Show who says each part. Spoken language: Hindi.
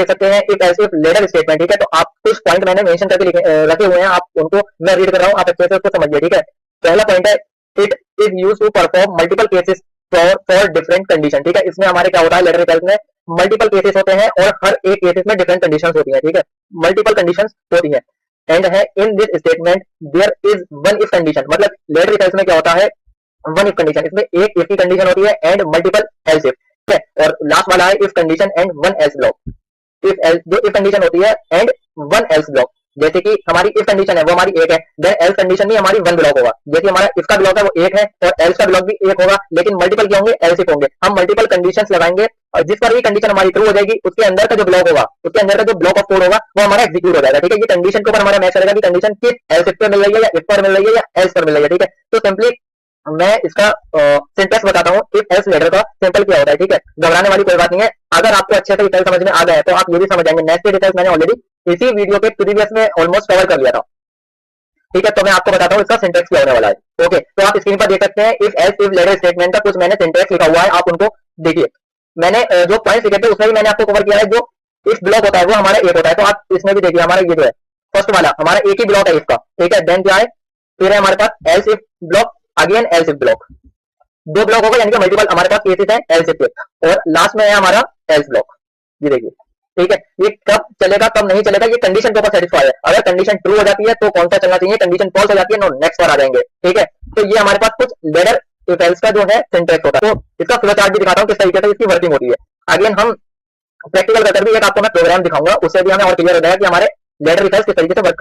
Speaker 1: देख सकते हैं if else if ladder statement, ठीक है। तो आप कुछ पॉइंट मैंने मेंशन करके रखे हुए हैं, आप उनको मैं रीड कर रहा हूँ, आप अच्छे से उसको समझिए, ठीक है। पहला पॉइंट है it is use to perform multiple cases for different condition, ठीक है। इसमें हमारे क्या होता है, लेटर रिकल्स में मल्टीपल केसेस होते हैं और हर एक केसेस में डिफरेंट कंडीशंस होती है, ठीक है। मल्टीपल कंडीशंस होती है एंड है in this statement there is one if condition, मतलब लेटर रिकल्स में क्या होता है, वन इफ कंडीशन, इसमें एक इफ की कंडीशन होती है एंड मल्टीपल एल्स इफ, ठीक है। और लास्ट वाला है if condition and one else block. If else, जो इफ कंडीशन होती है एंड वन एल्स ब्लॉक, जैसे कि हमारी इफ कंडीशन है वो हमारी एक है, देन एल्स कंडीशन भी हमारी वन ब्लॉक होगा। जैसे हमारा इफ का ब्लॉक है वो एक है और एल्स का ब्लॉक भी एक होगा, लेकिन मल्टीपल क्या होंगे, एल्स इफ होंगे। हम मल्टीपल कंडीशंस लगाएंगे और जिस पर भी कंडीशन हमारी ट्रू हो जाएगी उसके अंदर का जो ब्लॉक होगा, उसके अंदर का जो ब्लॉक ऑफ कोड होगा वो हमारा एग्जीक्यूट हो जाएगा, ठीक है। ये कंडीशन के ऊपर हमारा मैच करेगा कि कंडीशन किस एल्स इफ पे मिल रही है, या इफ पर मिल रही है, या एल्स पर मिल रही है, ठीक है। तो सिंपली मैं इसका सिंटेक्स बताता हूँ इफ एल्स लेटर का सिंपल क्या होता है, ठीक है। घबराने वाली कोई बात नहीं है, अगर आपको अच्छे से डिटेल समझ में आ गया है तो आप ये भी समझ जाएंगे। नेक्स्ट डिटेल्स मैंने ऑलरेडी इसी वीडियो के प्रीवियस में ऑलमोस्ट कवर कर लिया था, ठीक है। तो मैं आपको बताता हूँ इसका सिंटेक्स क्या होने वाला है। ओके, तो आप स्क्रीन पर देख सकते हैं if else if ladder statement का कुछ मैंने सिंटेक्स लिखा हुआ है, आप उनको देखिए। मैंने जो पॉइंट लिखे थे उसमें भी मैंने आपको कवर किया है। जो इफ ब्लॉक होता है वो हमारा एक होता है, तो आप इसमें भी देखिए हमारा ये जो है फर्स्ट वाला हमारा एक ही ब्लॉक है इसका, ठीक है। देन क्या है, फिर है हमारे पास else if block, again else if block, दो ब्लॉक होगा, यानी कि मल्टीपल हमारे पास केसेस है एल्स इफ के, और लास्ट में है हमारा एल्स ब्लॉक, ये देखिए, ठीक है। ये कब चलेगा कब नहीं चलेगा ये कंडीशन के ऊपर सेटिस्फाई है। अगर कंडीशन ट्रू हो जाती है तो कौन सा चलना चाहिए, कंडीशन फॉल्स हो जाती है नो नेक्स्ट पर आ जाएंगे, ठीक है। तो ये हमारे पास कुछ लेटर इफ एल्स का जो है सिंटेक्स होता है। तो इसका फ्लो चार्ट भी दिखाता हूँ किस तरीके से इसकी वर्किंग होती है। अगेन हम प्रैक्टिकल करके भी एक आपको मैं प्रोग्राम दिखाऊंगा, उससे भी हमें और क्लियर हो जाएगा कि हमारे लेटर इफ एल्स किस तरीके से वर्क